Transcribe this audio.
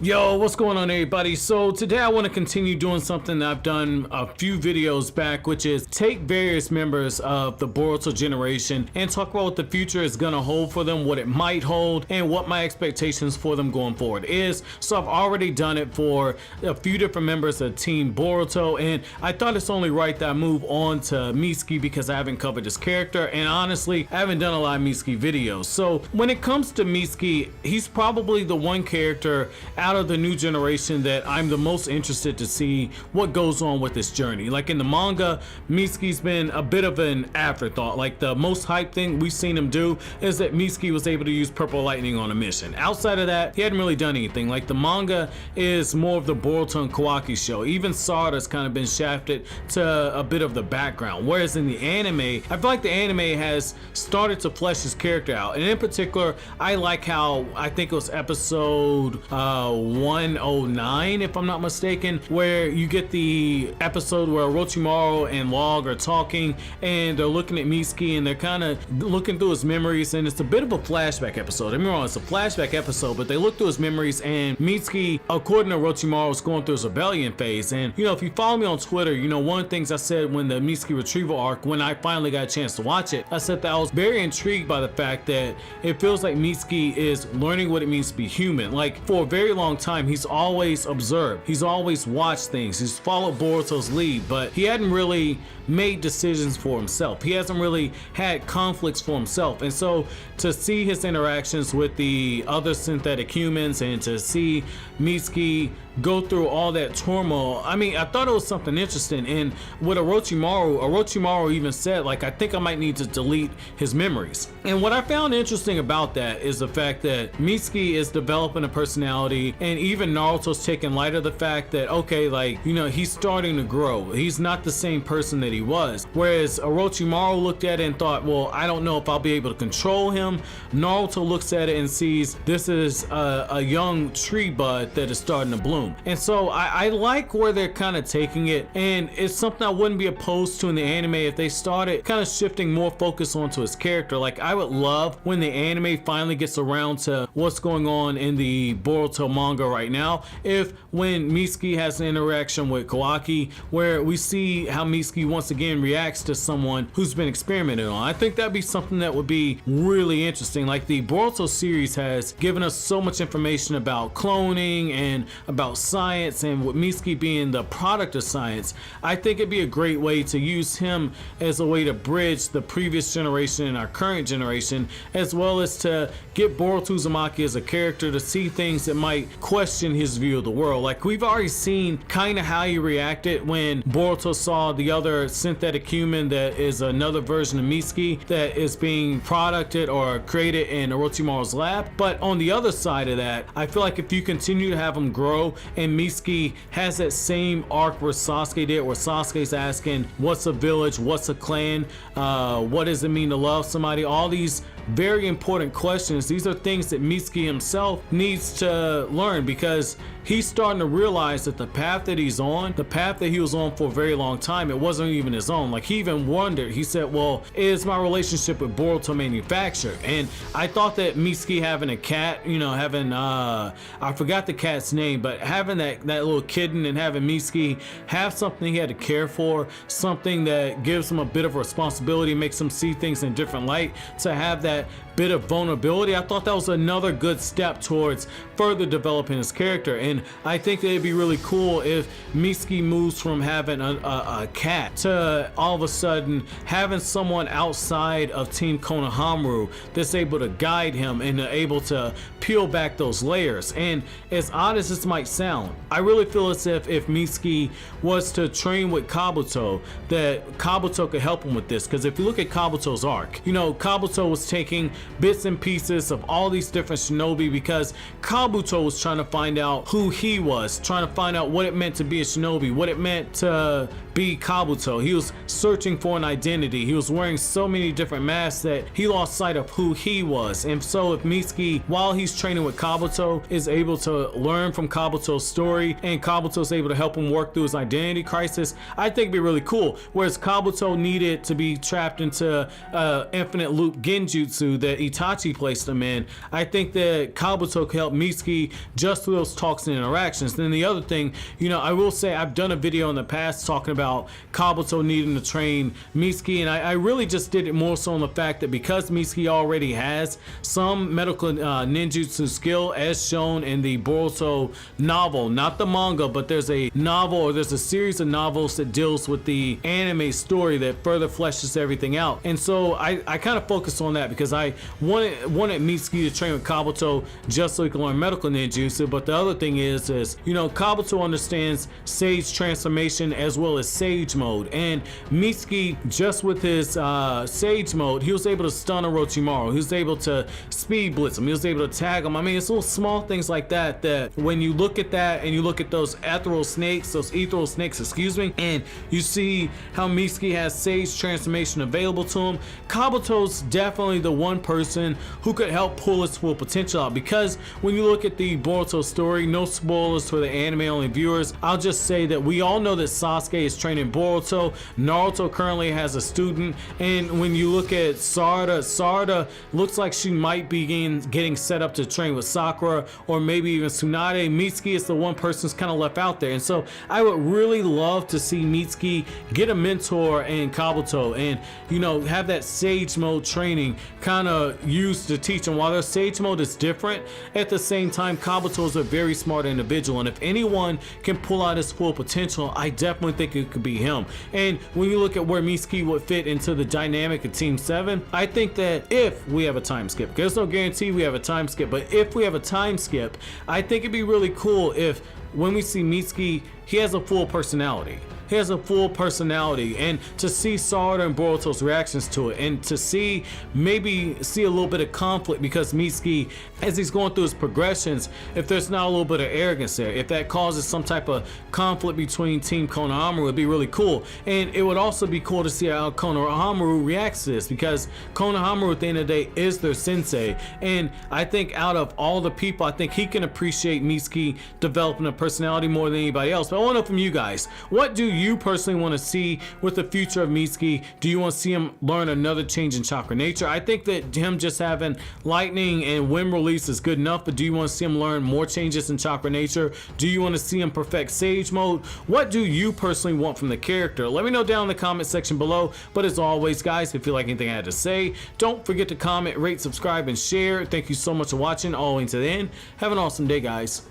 Yo, what's going on everybody? So today I want to continue doing something that I've done a few videos back, which is take various members of the Boruto generation and talk about what the future is going to hold for them, what it might hold, and what my expectations for them going forward is. So I've already done it for a few different members of Team Boruto, and I thought it's only right that I move on to Mitsuki because I haven't covered this character, and honestly, I haven't done a lot of Mitsuki videos. So when it comes to Mitsuki, he's probably the one character out of the new generation that I'm the most interested to see what goes on with this journey. Like in the manga, Mitsuki's been a bit of an afterthought. Like the most hype thing we've seen him do is that Mitsuki was able to use purple lightning on a mission. Outside of that, he hadn't really done anything. Like the manga is more of the Boruto and Kawaki show. Even Sarada's kind of been shafted to a bit of the background. Whereas in the anime, I feel like the anime has started to flesh his character out. And in particular, I like how, I think it was episode 109 if I'm not mistaken, where you get the episode where Orochimaru and Log are talking and they're looking at Mitsuki and they're kind of looking through his memories, and it's a bit of a flashback episode. Don't get me wrong, it's a flashback episode, but they look through his memories and Mitsuki, according to Orochimaru, is going through his rebellion phase. And you know, if you follow me on Twitter, you know one of the things I said when the Mitsuki retrieval arc, when I finally got a chance to watch it, I said that I was very intrigued by the fact that it feels like Mitsuki is learning what it means to be human. Like for a very long time, he's always observed, he's always watched things, he's followed Boruto's lead, but he hadn't really made decisions for himself. He hasn't really had conflicts for himself. And so to see his interactions with the other synthetic humans and to see Mitsuki go through all that turmoil, I mean, I thought it was something interesting. And with Orochimaru even said, like, I think I might need to delete his memories. And what I found interesting about that is the fact that Mitsuki is developing a personality, and even Naruto's taking light of the fact that, okay, like, you know, he's starting to grow. He's not the same person that he was. Whereas Orochimaru looked at it and thought, well, I don't know if I'll be able to control him. Naruto looks at it and sees this is a young tree bud that is starting to bloom. And so I like where they're kind of taking it, and it's something I wouldn't be opposed to in the anime if they started kind of shifting more focus onto his character. Like I would love when the anime finally gets around to what's going on in the Boruto manga right now, if when Mitsuki has an interaction with Kawaki where we see how Mitsuki once again reacts to someone who's been experimented on. I think that'd be something that would be really interesting. Like the Boruto series has given us so much information about cloning and about science, and with Mitsuki being the product of science, I think it'd be a great way to use him as a way to bridge the previous generation and our current generation, as well as to get Boruto Uzumaki as a character to see things that might question his view of the world. Like we've already seen kind of how he reacted when Boruto saw the other synthetic human that is another version of Mitsuki that is being producted or created in Orochimaru's lab. But on the other side of that, I feel like if you continue to have him grow and Mitsuki has that same arc where Sasuke did, where Sasuke's asking what's a village, what's a clan, what does it mean to love somebody, all these very important questions. These are things that Mitsuki himself needs to learn, because he's starting to realize that the path that he's on, the path that he was on for a very long time, it wasn't even his own. Like he even wondered, he said, well, is my relationship with Boruto manufactured? And I thought that Mitsuki having a cat, you know, having I forgot the cat's name, but having that little kitten and having Mitsuki have something he had to care for, something that gives him a bit of responsibility, makes him see things in a different light, to have that bit of vulnerability, I thought that was another good step towards further developing his character. And I think that it'd be really cool if Mitsuki moves from having a cat to all of a sudden having someone outside of Team Konohamaru that's able to guide him and able to peel back those layers. And as odd as this might sound, I really feel as if Mitsuki was to train with Kabuto, that Kabuto could help him with this. Because if you look at Kabuto's arc, you know, Kabuto was taking bits and pieces of all these different shinobi because Kabuto was trying to find out who he was, trying to find out what it meant to be a shinobi, what it meant to be Kabuto. He was searching for an identity. He was wearing so many different masks that he lost sight of who he was. And so if Mitsuki, while he's training with Kabuto, is able to learn from Kabuto's story and Kabuto's able to help him work through his identity crisis, I think it'd be really cool. Whereas Kabuto needed to be trapped into infinite loop genjutsu that that Itachi placed him in, I think that Kabuto could help Mitsuki just through those talks and interactions. Then the other thing, you know, I will say I've done a video in the past talking about Kabuto needing to train Mitsuki, and I really just did it more so on the fact that because Mitsuki already has some medical ninjutsu skill as shown in the Boruto novel, not the manga, but there's a novel, or there's a series of novels that deals with the anime story that further fleshes everything out. And so I kind of focused on that because I wanted Mitsuki to train with Kabuto just so he can learn medical ninjutsu. But the other thing is you know, Kabuto understands Sage transformation as well as Sage mode, and Mitsuki, just with his Sage mode, he was able to stun Orochimaru, he was able to speed blitz him, he was able to tag him. I mean, it's little small things like that that when you look at that and you look at those ethereal snakes, excuse me, and you see how Mitsuki has Sage transformation available to him, Kabuto's definitely the one person who could help pull his full potential out. Because when you look at the Boruto story, no spoilers for the anime only viewers, I'll just say that we all know that Sasuke is training Boruto, Naruto currently has a student, and when you look at Sarada looks like she might be getting set up to train with Sakura, or maybe even Tsunade. Mitsuki is the one person who's kind of left out there, and so I would really love to see Mitsuki get a mentor in Kabuto, and you know, have that Sage mode training kind of used to teach him. While their Sage mode is different, at the same time Kabuto is a very smart individual, and if anyone can pull out his full potential, I definitely think it could be him. And when you look at where Mitsuki would fit into the dynamic of Team 7, I think that if we have a time skip, there's no guarantee we have a time skip, but if we have a time skip, I think it'd be really cool if when we see Mitsuki, he has a full personality. He has a full personality, and to see Sarada and Boruto's reactions to it, and to maybe see a little bit of conflict, because Mitsuki, as he's going through his progressions, if there's not a little bit of arrogance there, if that causes some type of conflict between Team Konohamaru, it'd be really cool. And it would also be cool to see how Konohamaru reacts to this, because Konohamaru at the end of the day is their sensei, and I think out of all the people, I think he can appreciate Mitsuki developing a personality more than anybody else. But I want to know from you guys, what do you personally want to see with the future of Mitsuki? Do you want to see him learn another change in chakra nature? I think that him just having lightning and wind release is good enough, but do you want to see him learn more changes in chakra nature? Do you want to see him perfect Sage mode? What do you personally want from the character? Let me know down in the comment section below. But as always, guys, if you like anything I had to say, don't forget to comment, rate, subscribe, and share. Thank you so much for watching all the way to the end. Have an awesome day, guys.